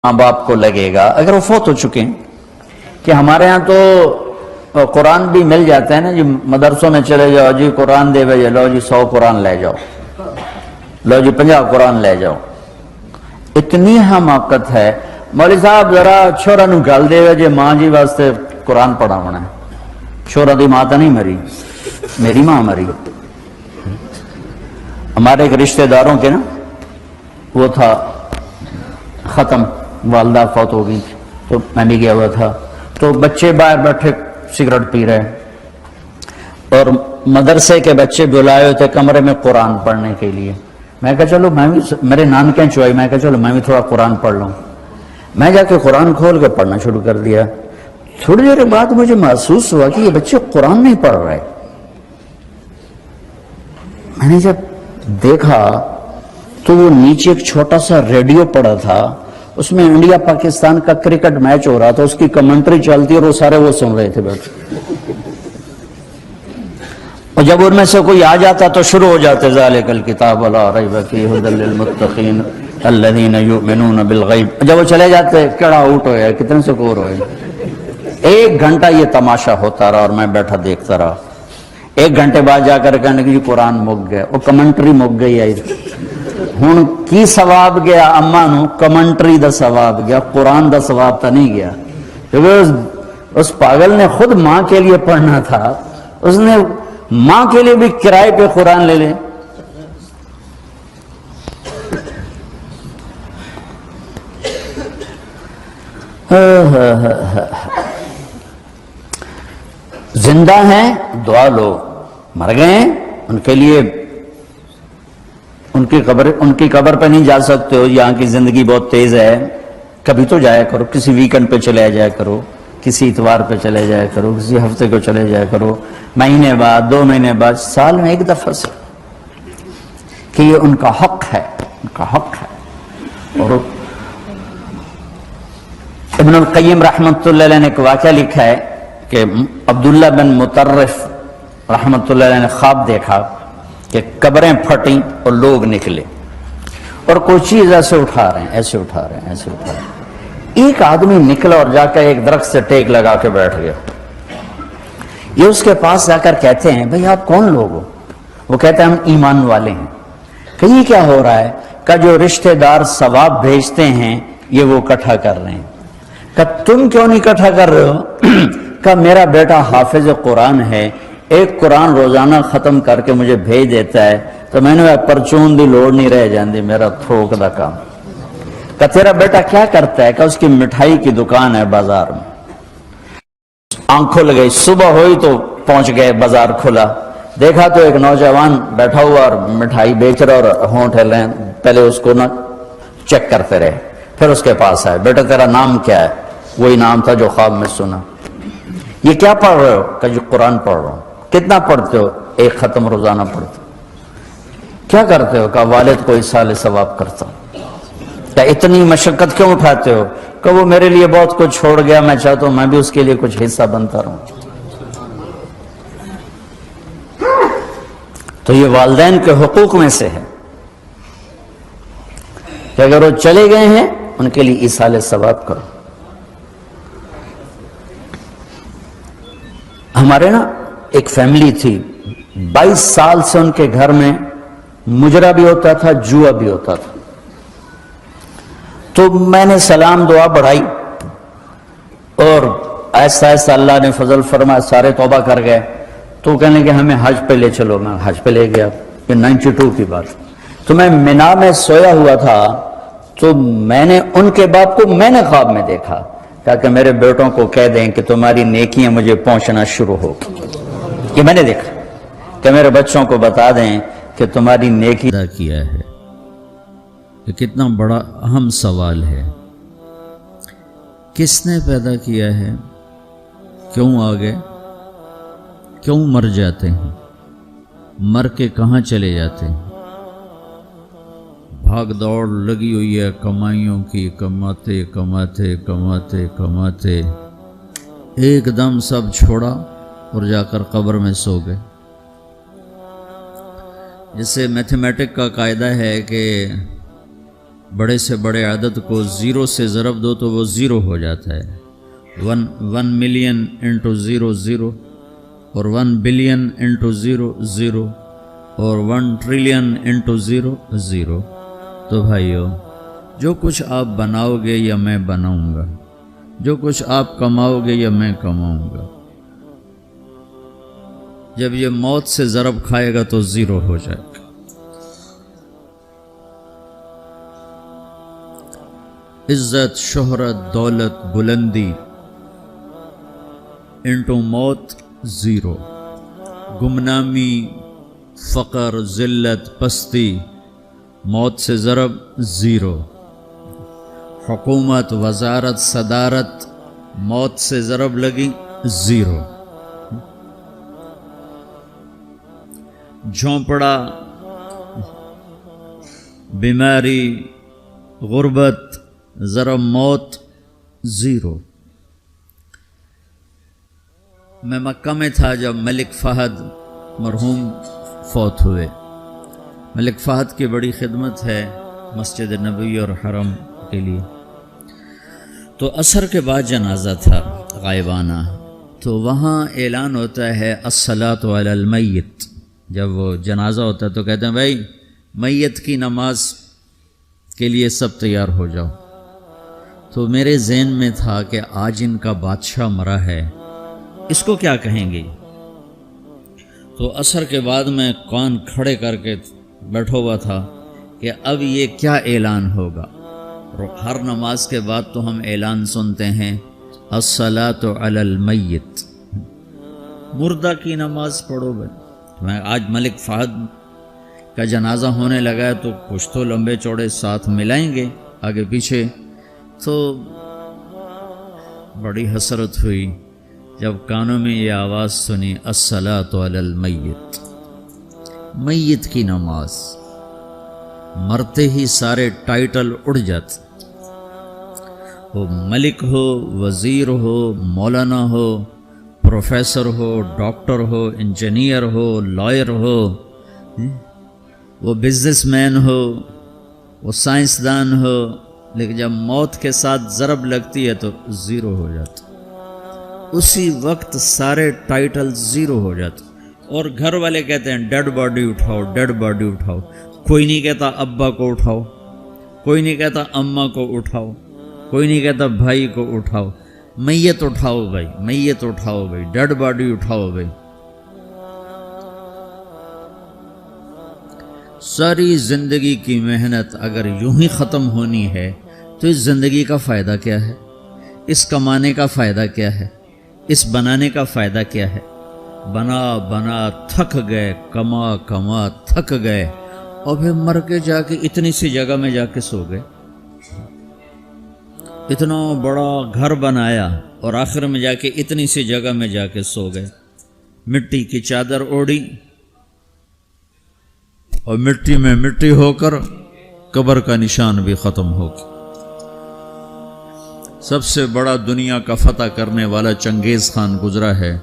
ماں باپ کو لگے گا اگر وہ فوت ہو چکے ہیں کہ ہمارے ہاں تو قرآن بھی مل جاتے ہیں نا جی، مدرسوں میں چلے جاؤ جی قرآن دے بھائی، لو جی 100 قرآن لے جاؤ، لو جی 50 قرآن لے جاؤ. اتنی حماقت ہے. مولوی صاحب ذرا چھوڑا نو گل دے جی ماں جی واسطے قرآن پڑھا ہونا ہے. چھوڑا دی ماں تو نہیں مری، میری ماں مری. ہمارے ایک رشتہ داروں کے نا وہ تھا ختم، والدہ فوت ہو گئی، تو میں بھی گیا ہوا تھا. تو بچے باہر بیٹھے سگریٹ پی رہے اور مدرسے کے بچے بلائے ہوئے تھے کمرے میں قرآن پڑھنے کے لیے. میں کہا چلو میں بھی، میرے نانکیں چوئی، میں کہا چلو میں بھی تھوڑا قرآن پڑھ لوں. میں جا کے قرآن کھول کے پڑھنا شروع کر دیا. تھوڑی دیر بعد مجھے محسوس ہوا کہ یہ بچے قرآن نہیں پڑھ رہے. میں نے جب دیکھا تو وہ نیچے ایک چھوٹا سا ریڈیو پڑا تھا، اس میں انڈیا پاکستان کا کرکٹ میچ ہو رہا تھا، اس کی کمنٹری چلتی اور وہ سارے وہ سن رہے تھے بیٹھ. اور جب ان میں سے کوئی آ جاتا تو شروع ہو جاتے ذالک الکتاب لا ریب فیہ ھدی للمتقین الذین یؤمنون بالغیب. جب وہ چلے جاتے کیڑا آؤٹ ہوئے، کتنے سکور ہوئے. 1 گھنٹہ یہ تماشا ہوتا رہا اور میں بیٹھا دیکھتا رہا. 1 گھنٹے بعد جا کر کہنے کہ قرآن مک گیا، وہ کمنٹری مک گئی ہے. ہوں کی ثواب گیا اما نو، کمنٹری دا ثواب گیا، قرآن دا ثواب تا نہیں گیا. کیونکہ اس پاگل نے خود ماں کے لیے پڑھنا تھا، اس نے ماں کے لیے بھی کرائے پہ قرآن لے لے. زندہ ہیں دعا لو، مر گئے ہیں ان کے لیے ان کی قبر پہ نہیں جا سکتے ہو. یہاں کی زندگی بہت تیز ہے، کبھی تو جایا کرو، کسی ویکنڈ پہ چلے جایا کرو، کسی اتوار پہ چلے جایا کرو، کسی ہفتے کو چلے جایا کرو، مہینے بعد 2 مہینے بعد، سال میں 1 دفعہ سے، کہ یہ ان کا حق ہے، ان کا حق ہے. اور ابن القیم رحمۃ اللہ علیہ نے ایک واقعہ لکھا ہے کہ عبداللہ بن مطرف رحمۃ اللہ علیہ نے خواب دیکھا کہ قبریں پھٹیں اور لوگ نکلے اور کوئی چیز ایسے اٹھا رہے ہیں، ایسے اٹھا رہے ہیں، ایسے اٹھا رہے ہیں. ایک آدمی نکلا اور جا کر ایک درخت سے ٹیک لگا کے بیٹھ گیا. یہ اس کے پاس جا کر کہتے ہیں بھئی آپ کون لوگ ہو؟ وہ کہتے ہیں ہم ایمان والے ہیں. کہ یہ کیا ہو رہا ہے؟ کہ جو رشتہ دار ثواب بھیجتے ہیں یہ وہ اکٹھا کر رہے ہیں. کہ تم کیوں نہیں اکٹھا کر رہے ہو؟ کہ میرا بیٹا حافظ قرآن ہے، 1 قرآن روزانہ ختم کر کے مجھے بھیج دیتا ہے، تو میں نے پرچون دی لوڑ نہیں رہ جاندی، میرا تھوک دا کام. کہ تیرا بیٹا کیا کرتا ہے؟ کہ اس کی مٹھائی کی دکان ہے بازار میں. آنکھ کھل گئی، صبح ہوئی تو پہنچ گئے، بازار کھلا، دیکھا تو ایک نوجوان بیٹھا ہوا اور مٹھائی بیچ رہا اور ہونٹ ہل رہے ہیں. پہلے اس کو نہ چیک کرتے رہے، پھر اس کے پاس آئے، بیٹا تیرا نام کیا ہے؟ وہی نام تھا جو خواب میں سنا. یہ کیا پڑھ رہے ہو؟ کہ جو قرآن پڑھ رہا ہوں. کتنا پڑھتے ہو؟ 1 ختم روزانہ پڑھتے ہو. کیا کرتے ہو؟ کہ والد کو ایصال ثواب کرتا ہوں. کہ اتنی مشقت کیوں اٹھاتے ہو؟ کہ وہ میرے لیے بہت کچھ چھوڑ گیا، میں چاہتا ہوں میں بھی اس کے لیے کچھ حصہ بنتا رہوں. تو یہ والدین کے حقوق میں سے ہے کہ اگر وہ چلے گئے ہیں ان کے لیے ایصال ثواب کرو. ہمارے نا ایک فیملی تھی، 22 سال سے ان کے گھر میں مجرا بھی ہوتا تھا، جوا بھی ہوتا تھا. تو میں نے سلام دعا بڑھائی اور ایسا ایسا اللہ نے فضل فرمایا، سارے توبہ کر گئے. تو کہنے کہ ہمیں حج پہ لے چلو. میں حج پہ لے گیا. یہ 92 کی بات. تو میں مینا میں سویا ہوا تھا، تو میں نے ان کے باپ کو میں نے خواب میں دیکھا، تاکہ میرے بیٹوں کو کہہ دیں کہ تمہاری نیکیاں مجھے پہنچنا شروع ہو. یہ میں نے دیکھا کہ میرے بچوں کو بتا دیں کہ تمہاری نیکی پیدا کیا ہے. یہ کتنا بڑا اہم سوال ہے. کس نے پیدا کیا ہے؟ کیوں آگے؟ کیوں مر جاتے ہیں؟ مر کے کہاں چلے جاتے ہیں؟ بھاگ دوڑ لگی ہوئی ہے کمائیوں کی، کماتے کماتے کماتے کماتے ایک دم سب چھوڑا اور جا کر قبر میں سو گئے. جس سے میتھمیٹک کا قاعدہ ہے کہ بڑے سے بڑے عدد کو 0 سے ضرب دو تو وہ 0 ہو جاتا ہے. 1 ملین انٹو 0 0 اور 1 بلین انٹو 0 0 اور 1 ٹریلین انٹو 0 0. تو بھائیو، جو کچھ آپ بناؤ گے یا میں بناؤں گا، جو کچھ آپ کماؤ گے یا میں کماؤں گا، جب یہ موت سے ضرب کھائے گا تو 0 ہو جائے گا. عزت، شہرت، دولت، بلندی انٹو موت 0. گمنامی، فقر، ذلت، پستی موت سے ضرب 0. حکومت، وزارت، صدارت موت سے ضرب لگی 0. جھونپڑا، بیماری، غربت ضرب موت 0. میں مکہ میں تھا جب ملک فہد مرحوم فوت ہوئے. ملک فہد کی بڑی خدمت ہے مسجد نبوی اور حرم کے لیے. تو عصر کے بعد جنازہ تھا غائبانہ، تو وہاں اعلان ہوتا ہے الصلاۃ علی المیت. جب وہ جنازہ ہوتا ہے تو کہتے ہیں بھائی میت کی نماز کے لیے سب تیار ہو جاؤ. تو میرے ذہن میں تھا کہ آج ان کا بادشاہ مرا ہے، اس کو کیا کہیں گے. تو عصر کے بعد میں کان کھڑے کر کے بیٹھا ہوا تھا کہ اب یہ کیا اعلان ہوگا. ہر نماز کے بعد تو ہم اعلان سنتے ہیں الصلاۃ علی المیت، مردہ کی نماز پڑھو. میں آج ملک فہد کا جنازہ ہونے لگا ہے تو کچھ تو لمبے چوڑے ساتھ ملائیں گے آگے پیچھے. تو بڑی حسرت ہوئی جب کانوں میں یہ آواز سنی الصلاۃ علی المیت. میت کی نماز، مرتے ہی سارے ٹائٹل اڑ جاتے، وہ ملک ہو، وزیر ہو، مولانا ہو، پروفیسر ہو، ڈاکٹر ہو، انجینئر ہو، لائر ہو، وہ بزنس مین ہو، وہ سائنسدان ہو، لیکن جب موت کے ساتھ ضرب لگتی ہے تو 0 ہو جاتا. اسی وقت سارے ٹائٹل 0 ہو جاتے. اور گھر والے کہتے ہیں ڈیڈ باڈی اٹھاؤ، ڈیڈ باڈی اٹھاؤ. کوئی نہیں کہتا ابا کو اٹھاؤ، کوئی نہیں کہتا اماں کو اٹھاؤ، کوئی نہیں کہتا بھائی کو اٹھاؤ. میت اٹھاؤ بھائی، میت اٹھاؤ بھائی، ڈیڈ باڈی اٹھاؤ بھائی. ساری زندگی کی محنت اگر یوں ہی ختم ہونی ہے تو اس زندگی کا فائدہ کیا ہے؟ اس کمانے کا فائدہ کیا ہے؟ اس بنانے کا فائدہ کیا ہے؟ بنا بنا تھک گئے، کما کما تھک گئے، اور پھر مر کے جا کے اتنی سی جگہ میں جا کے سو گئے. اتنا بڑا گھر بنایا اور آخر میں جا کے اتنی سی جگہ میں جا کے سو گئے. مٹی کی چادر اوڑھی اور مٹی میں مٹی ہو کر قبر کا نشان بھی ختم ہو گیا. سب سے بڑا دنیا کا فتح کرنے والا چنگیز خان گزرا ہے،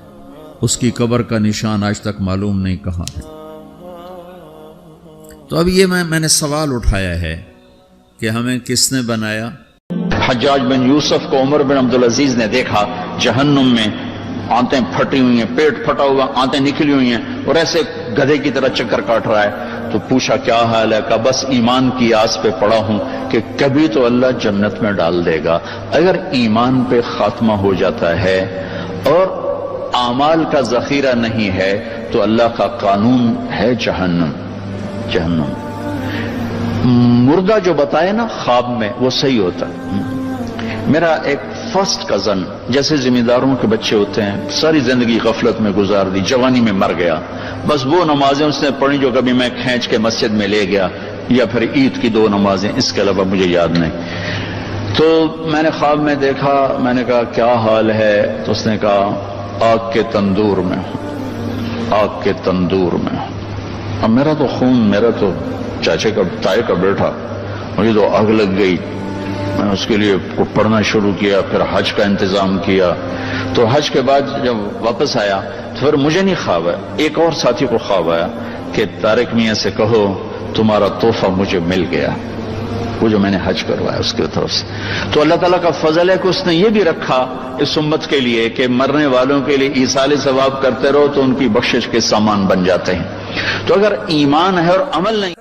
اس کی قبر کا نشان آج تک معلوم نہیں کہاں ہے. تو اب یہ میں نے سوال اٹھایا ہے کہ ہمیں کس نے بنایا؟ حجاج بن یوسف کو عمر بن عبدالعزیز نے دیکھا جہنم میں، آنتیں پھٹی ہوئی ہیں، پیٹ پھٹا ہوا، آنتیں نکلی ہوئی ہیں، اور ایسے گدھے کی طرح چکر کاٹ رہا ہے. تو پوچھا کیا حال ہے؟ کہا بس ایمان کی آس پہ پڑا ہوں کہ کبھی تو اللہ جنت میں ڈال دے گا. اگر ایمان پہ خاتمہ ہو جاتا ہے اور اعمال کا ذخیرہ نہیں ہے تو اللہ کا قانون ہے جہنم. جہنم مردہ جو بتائے نا خواب میں وہ صحیح ہوتا. میرا ایک فرسٹ کزن، جیسے ذمہ داروں کے بچے ہوتے ہیں، ساری زندگی غفلت میں گزار دی، جوانی میں مر گیا. بس وہ نمازیں اس نے پڑھی جو کبھی میں کھینچ کے مسجد میں لے گیا، یا پھر عید کی 2 نمازیں، اس کے علاوہ مجھے یاد نہیں. تو میں نے خواب میں دیکھا، میں نے کہا کیا حال ہے؟ تو اس نے کہا آگ کے تندور میں ہوں، آگ کے تندور میں ہوں. اب میرا تو خون، میرا تو چاچے کا تائے کا بیٹا، مجھے تو آگ لگ گئی. میں اس کے لیے پڑھنا شروع کیا، پھر حج کا انتظام کیا. تو حج کے بعد جب واپس آیا تو پھر مجھے نہیں خواب آیا، ایک اور ساتھی کو خواب آیا کہ طارق میاں سے کہو تمہارا تحفہ مجھے مل گیا. وہ جو میں نے حج کروایا اس کی طرف سے. تو اللہ تعالیٰ کا فضل ہے کہ اس نے یہ بھی رکھا اس امت کے لیے کہ مرنے والوں کے لیے ایصال ثواب کرتے رہو تو ان کی بخشش کے سامان بن جاتے ہیں. تو اگر ایمان ہے اور عمل نہیں